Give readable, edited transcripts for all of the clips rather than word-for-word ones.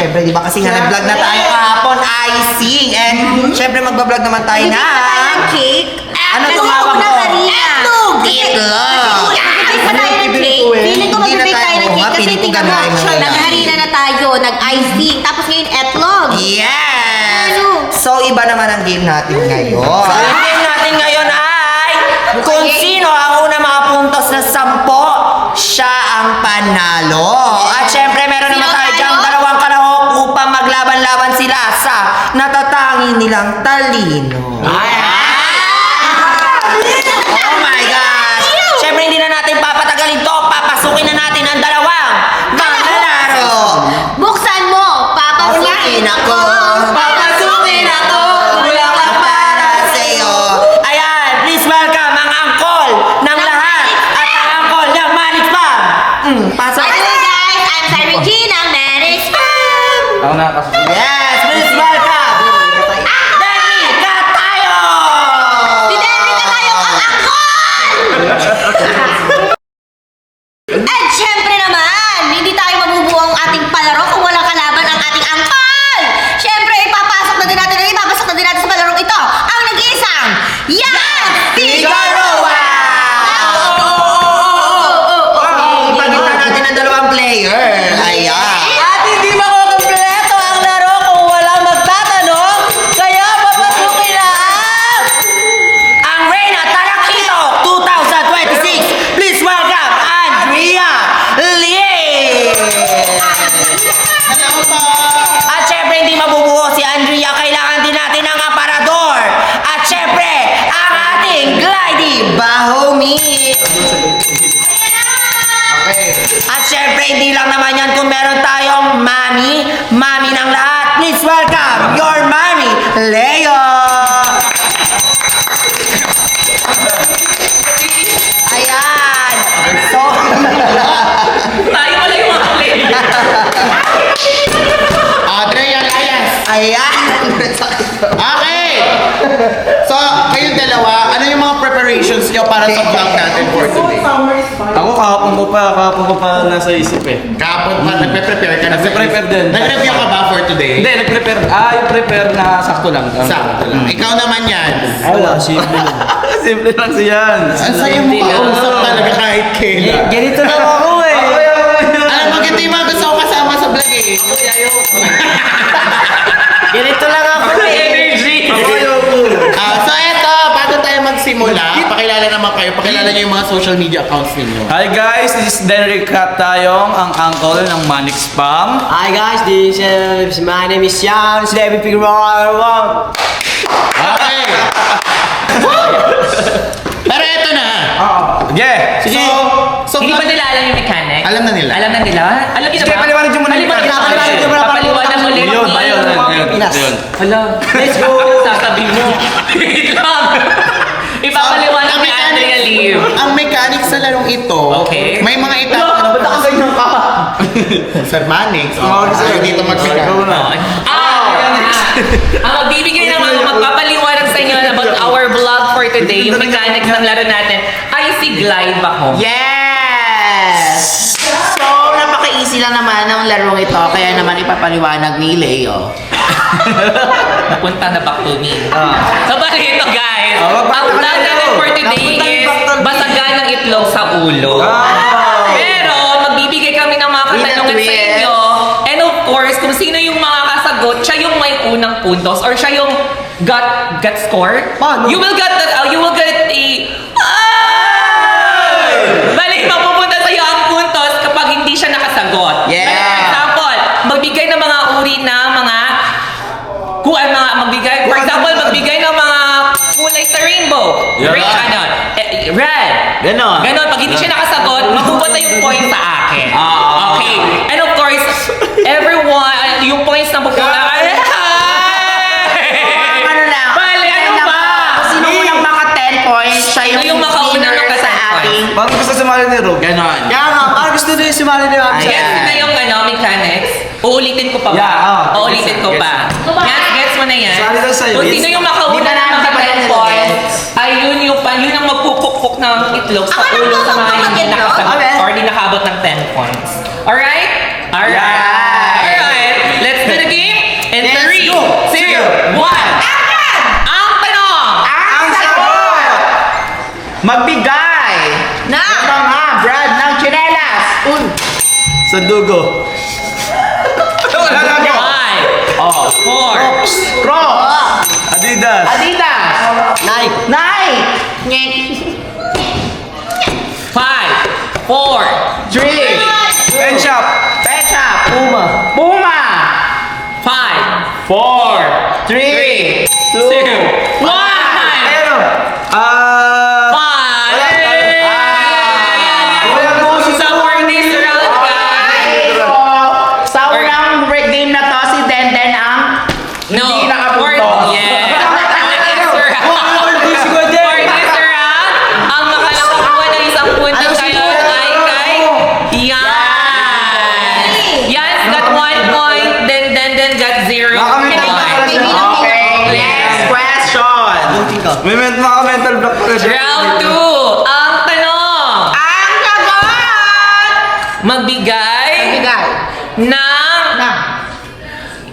syempre, di ba? Kasi nga nag-vlog na tayo kahapon, icing. And syempre, magbablog naman tayo na. Cake? Ano itong hawak mo? Etlog! Itlog! Magbibig pa tayo ng cake. Feeling ko magbibig tayo ng cake kasi tingnan mo, nagharina na tayo, nag-icing, tapos ngayon etlog. Yes! Ano? So, iba naman ang game natin ngayon. So, ang game natin ngayon ay kung sino ang una makapuntos na 10, siya ang panalo. At syempre, meron Sino naman tayo tayo? diyang dalawang kalahok upang maglaban-laban sila sa natatangi nilang talino. Oh my gosh! Syempre, hindi na natin papatagalin to. Papasukin na natin ang dalawang manlalaro. Buksan mo, papasukin ako. Papasukin ako. Bulaklak para sa'yo. Ayan, please welcome ang angkol ng lahat at ang angkol ng Manix Pam. Pasok. Hello guys, I'm Sarah Regina, Manix Pam. Ako na, kasi. Yes, please welcome. Danny Catayo. Si Derry na tayo ang angkol! At syempre naman, hindi tayo mabubuo ang ating palaro kung walang kalaban ang ating angkol! Syempre, ipapasok na din natin sa palarong ito ang nag-iisang Yan! Figueroa! Ipagita natin ang dalawang player. Ayan. At hindi makukumpleto ang laro kung walang magtatanong, kaya papasukin na Ang Reyna Tarakito 2026. Please welcome Andrea Lee. At syempre hindi mabubuo si Andrea. Kailangan din natin ng aparador. At syempre ang ating Glidey Bahomi. At syempre hindi lang naman yan kung meron tayong mami ng lahat. Please welcome your mommy, Leo. Ayan. So, tayo pala yung mga player. Andrea Layas. ayan. Okay! So, kayong dalawa, ano yung mga preparations nyo para sa vlog natin for today? Ako kahapon ko pa nasa isip eh. Kahapon pa, nagpe-prepare ka na. Nagpe-prepare din. Nag-review ka ba for today? Hindi, nag-prepare. Yung prepare na sakto lang. Sakto lang. Ikaw naman yan. Wala, simple lang. Simple lang siyan. Ang saya mo kausap talaga kahit kailan. Ganito lang ako eh. Alam mo, ito yung mga gusto ko kasama sa vlog eh. Ganito lang ako eh. Energy. So eto, bago tayo magsimula, pakilala naman kayo. Pakilala nyo yung mga social media accounts ninyo. Hi guys, this is Denry Catayong, ang uncle ng Manix Pam. Hi guys, my name is Jan, si David Figueroa. Okay. Pero eto na. Yeah, sige. So, Hindi ba nila alam yung mechanic? Alam na nila. Alam na nila? Alam niyo Sige, ba? paliwanag yung muna. Paliwanag yung muna. Papaliwanag mo ulit. Ayun. Hala. Let's go. Sasabihin mo. Wait lang. Ipapaliwanag ni Andrea Lee. Ang mechanics sa larong ito, Okay. may mga itatanong Ba't ako ganyan ka? Sir Manix, ayaw dito mag-mechanics. Ang magbibigay ng mga magpapaliwanag sa inyo about our vlog for today, yung mechanics ng laro natin, ay si Glide Baho. Yes! So, napaka-easy lang naman ng larong ito, kaya naman ipapaliwanag ni Leo. Napunta na back to me. So, bali ito guys, back ang to vlog me. natin for today is basagan ng itlog sa ulo. Pero, magbibigay kami ng mga katanungan sa inyo. And of course, kung sino yung mga kasagot, siya yung may unang puntos or siya yung got score. You will get bali, mapupunta sa'yo ang puntos kapag hindi siya nakasagot. Yeah. Like, for example, magbigay ng mga uri na mga for example, magbigay ng mga kulay sa rainbow. Yeah. Red. Ganon. Ganon. Pag hindi siya nakasagot, mapupunta yung point sa akin. Okay. And of course, everyone, yung points na pupunta, Ano lang? Bali, ano ba? Sino unang maka 10 points, siya Sino yung makauna winner ng sa 10 ating... Bakit gusto sumali ni Rob? Ganon. Kaya nga, parang gusto nyo yung sumali ni Ma'am. Ayan. Gets na yung mechanics? Uulitin ko pa ba? Yeah, Uulitin ko pa. Gets mo na yan? Sali lang sa'yo. Kung sino yung makauna Di ba ng namin mga di ba 10 yan points, ay yun ang magpupukpuk ng itlog sa Ako ulo sa mga nagpupukpuk hindi ng itlog? nakasagot Okay. or di nakabot ng 10 points. Alright? Alright. Yeah. Alright. Let's in Let's 3, go. 2, 1. Ang tanong! Ang sagot! Magbigay Na! ng mga brand ng tsinelas. Sa dugo. Wala na ako. 5, 4, Crocs. Adidas. Adidas. Nike. Nike. 5, 4, 3. Pen shop. Pecha. Puma. Puma. 5, 4. 3. 2, 1. Ano? So for this round, guys, Sa unang game na to, si Denden ang no, hindi nakapunto. for this round, ang nakalakakuha ng isang punto kayo ay kay Yan. Yan's got 1 point, then got 0 Nakamental point. block pala siya. Okay, next question. May mental block pala siya. Round 2, ang tanong, Ang sagot! magbigay Bigay. ng...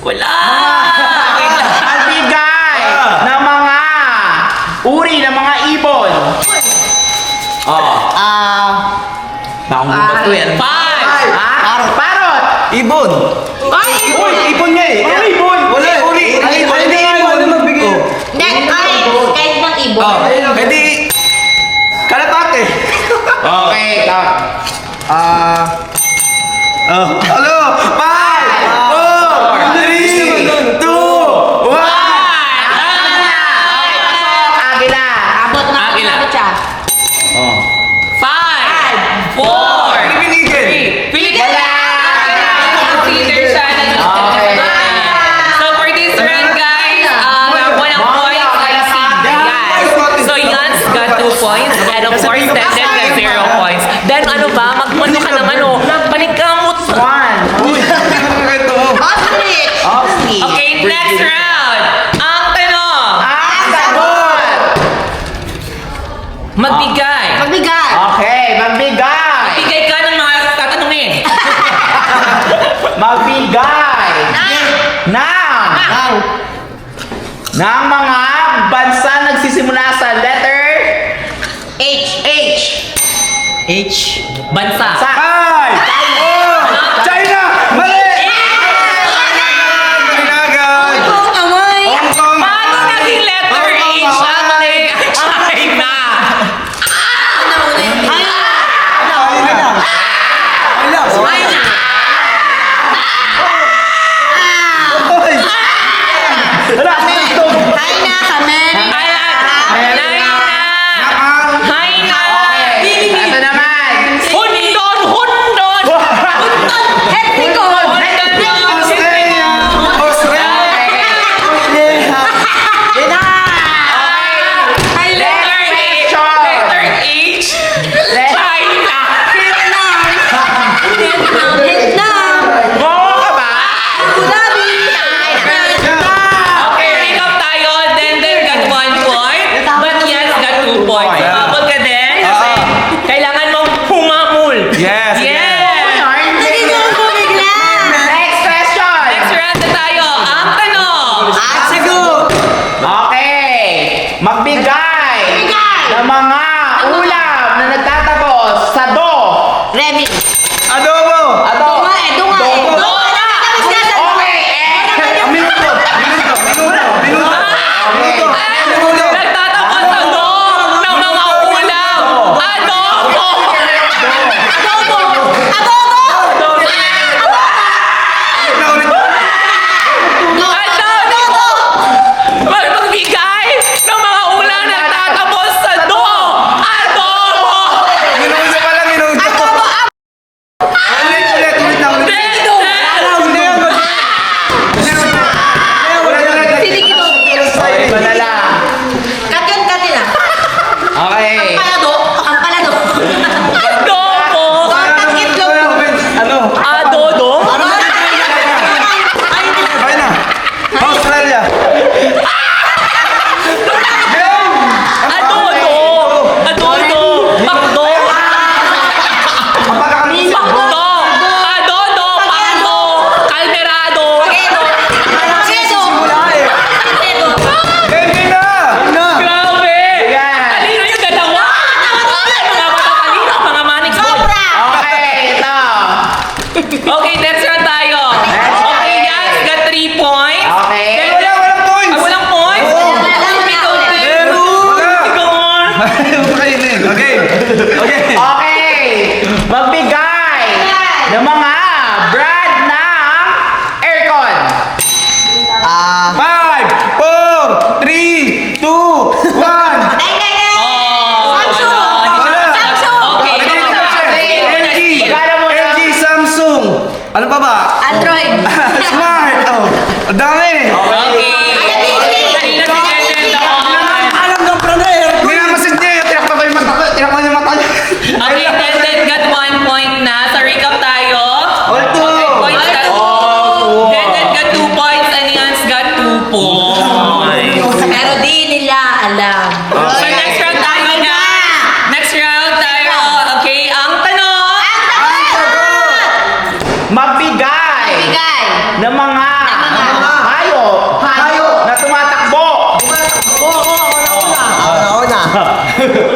Wala! Ang bigay ng mga uri ng mga ibon. Bakong yan. 5, Parot. Ibon. Uy, ibon nga eh. Ano ibon? Wala. Uri. Ano ibon? Hindi ibon. Ano magbigay? Hindi, kahit bang ibon. Eh di... Kalapate. Okay, Hello. 5, 4, 3, 2, 1. Agila. Abot na Agila. abot siya. 5, 4, Pinigil. 3, Wala! Consider siya na So for this round, guys, nakakuha ng points ay si Yan. So Yan's got 2 points, and of course, Denden got 0 points. Then ano ba? Magmano ka naman, oh. Panikamot. Uy, ito mo. Ostrich! Oxley. Okay, next round. Ang tanong, Ang sagot. magbigay. Magbigay. Okay, magbigay. Bigay ka ng mga tatanungin. Magbigay. Ng mga bansa nagsisimula sa letter H. Bansa. Ay! China! Mali! Mali na agad. Hong Kong. Paano naging letter H ang China? Hi na, America. China! Ito naman. Hundon! Okay. Okay. Okay! Magbigay ng mga brand ng aircon. 5, 4, 3, 2, 1. Okay. LG, Samsung. Ano pa ba? Android. Smart. Oh, ang dami. Okay. Kanina si Denden doon. Alam ng brother. Minamasid niya. Tinakpan ko yung mata. Tinakpan yung mata niya. Okay, Denden got 1 point na. Sa recap tayo. All two. Okay, points na. Denden got 2 points and Yans got 2 points. Pero di nila alam. So next round tayo na. Next round tayo. Okay, ang tanong. Magbigay Bigay. ng mga hayop na tumatakbo.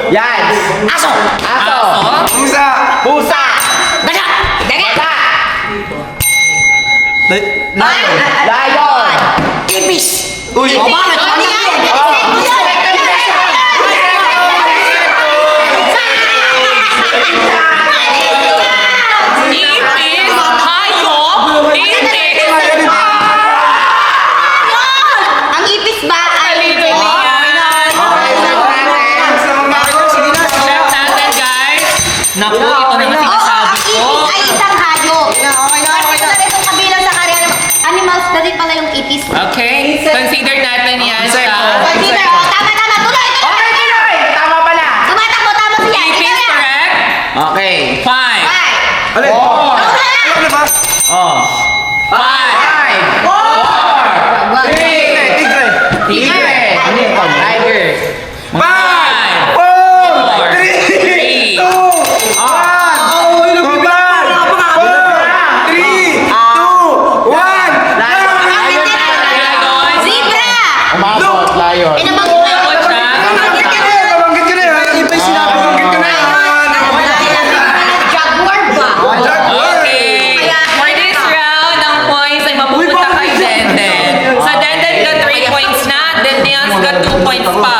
Yan. Aso. Aso. Pusa. Pusa. Daga. Daga. Lion. Ipis. Uy. Bakit? Ano yan? Ipis. Hayop. Itis. Ang ipis ba ay Alito niyan. Check natin, guys. Naku, ito na nga sinasabi ang ko. ipis ay isang hayop. Kasi pala itong kabilang sa karya ng animals na din pala yung ipis. Okay, consider natin yan siya. Consider, oh, tama, tama, tuloy, tuloy, tuloy. Tama pala. Tumatakbo, tama siya. Ipis, Ikaw yan. correct? Okay. 5. Five. Alin? Four. Ano na ba? Oh. 5. 1. Tigre. Tigre. Ano yun? Tiger. 5. 4, 3, 2, 1. Zebra. Umabot, lion. Pinabangkit na. Abot siya. Babanggit ka na yan. Ipay sinabi. Babanggit ka na yan. Jaguar ba? Okay. For this round, ang points ay mapupunta kay Denden. Sa Denden got 3 points na, then Nians got 2 points pa.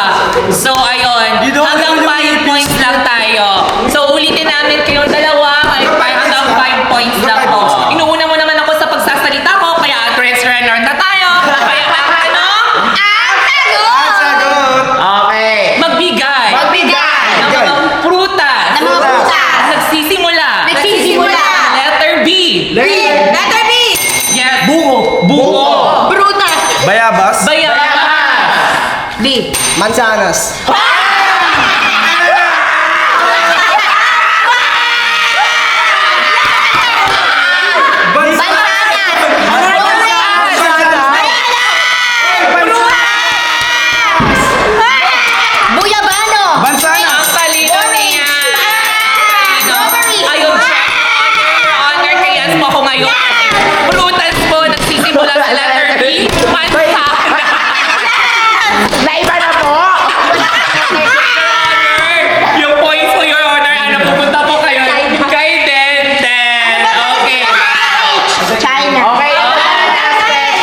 So, ayun. Hanggang 5 points lang tayo. So, ulitin namin kayong dalawa. Hanggang 5 points lang po. Inuuna mo naman ako sa pagsasalita ko, kaya address runner na tayo. Kaya ang tanong, Ang sagot. Sagot. Okay. magbigay Magbigay. ng mga prutas. Ng mga prutas. Nagsisimula. Nagsisimula. Letter B. Letter B. Yes. Buko. Brutas. Bayabas. Bayabas. B. Mansanas. Buyabano. Bansana. Ang talino niya. Strawberry. I object. Honor kay Yans po ako ngayon. Prutas po nagsisimula sa letter B. Mansana. Naiba na po. Honor. Yung points po, Your Honor. Ano, pupunta po kayo kay Denden. Okay. China. Okay.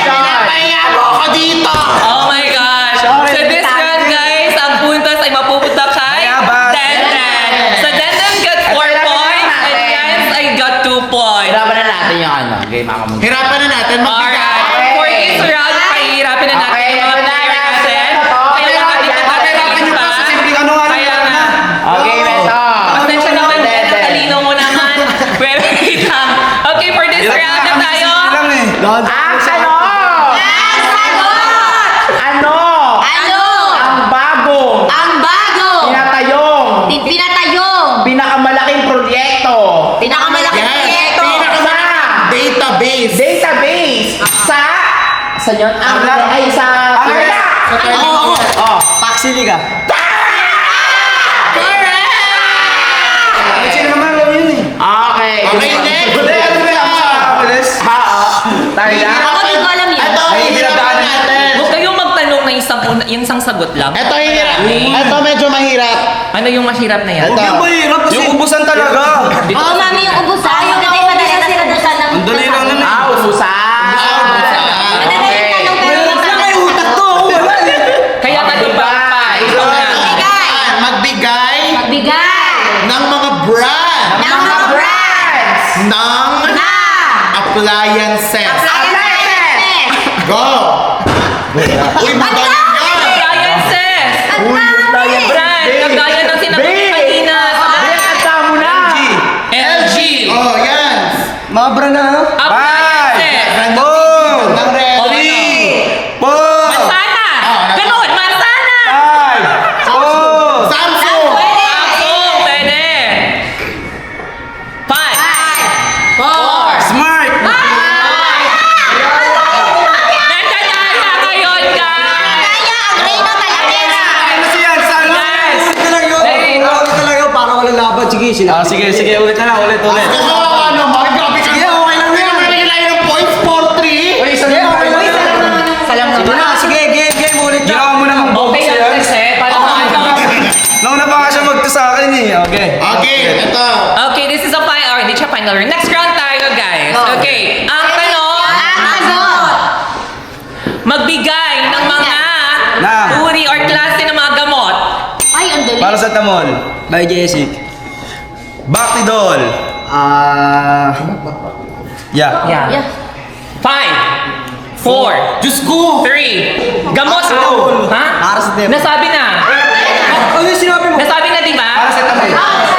Napahiya mo ako dito. Oh my gosh. So this round, guys, ang puntos ay mapupunta kay Bayabas. Denden. So Denden got 4 points and Yans ay got 2 points. Hirapan na natin yung ano. Game ako muna. Hirapan na natin Alright. For this round, pahihirapin na natin yung mga player natin. Kaya nga dito tayo pa. Simpleng ano nga lang. Kaya nga. Okay, Beto. Pasensya naman din, ang talino mo naman. Well, wait lang. Okay, for this round na tayo. lang eh. Ang ano? Ang sagot. Ano? Ano? Ang bago. Ang bago. Pinatayong. Pinatayong. Pinakamalaking proyekto. Pinakamalaking Yes. proyekto. Sa database. database. Sa yun? Ay, sa... Oo. Oh. Paksiliga. Correct. Ay, sino naman alam yun eh. Okay. Okay, next. Hindi, ano ba yung Apeles? Ha, tayo na. Ako hindi ko alam yun. Ito ang Ay, hirapan hirapan. natin. Huwag kayong magtanong na yung isang sagot lang. Ito ang hirap. Ito medyo mahirap. Ano yung mahirap na yan? Huwag yung mahirap kasi yung ubusan talaga. Oo, mami, yung ubusan. Yung dati madali na sila doon sa Ang dali lang naman. Ah, ubusan. Madali yung tanong pero yung Wala may utak to. Wala eh. Kaya ka di ba pa? Ikaw na. Magbigay. ng mga brand ng mga brands ng na appliances. Go! Uy, magaling yan! Appliances! Ang dami! Brand, kagaya ng sinabi ko kanina. LG! Oh, yan! Mga brand na ano? Appliances! Brand ng Boom! ng red. O, ano? Boom! Mansana! Ganun, mansana! Samsung! Samsung, pwede! 5 4 Smart! Nagkadaya ngayon, guys! Kaya ang reyna malaki na! Ano siya? Sana? Yes. Ulit na lang yun. Ulit na lang yun. Para walang laban. Sige, sila. Sige, ulit na lang, ulit. Kasi ano, mga grabe ka. Sige, okay lang yan. Hindi naman nila yung points 4-3. Sige, okay lang yan. Sige na, sige, game, ulit na. Ginawa mo namang Okay, yes, eh. Para Nauna pa nga siya magto sa akin eh. Okay. Okay, ito. Okay, this is a final, or hindi siya final round. Next round tayo, guys. Okay, ang tanong, Ano? magbigay ng mga Na. uri or klase ng mga gamot. Ay, ang dali. Para sa Tamol. By Jessic. Bactidol. Yeah. Yeah. 5 4 Diyos ko! 3 gamot. Paracetamol. Ha? Paracetamol. Nasabi na. Ano yung sinabi mo? Nasabi na, di ba? Paracetamol.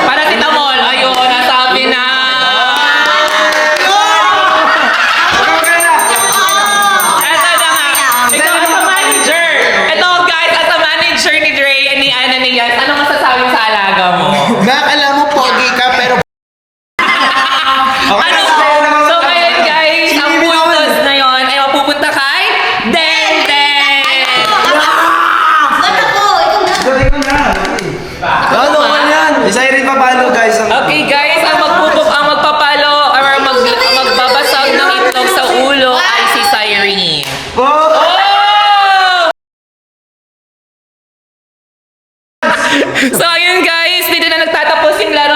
Paracetamol. Ayun, nasabi na. Eto na nga. Ikaw as a manager. Ito guys, as a manager ni Dre and ni Ana ni Yas, anong masasabi mo sa alaga mo? Nakakala mo pogi ka, pero Ano? So ngayon guys, ang puntos na yon ay mapupunta kay Denden. Ba't ako? Ikaw na. Ano man yan? Isa rin pa paano guys? Okay guys, ang magpapalo or magbabasag ng itlog sa ulo ay si Cyrene. Oh! So ayun guys, dito na nagtatapos yung laro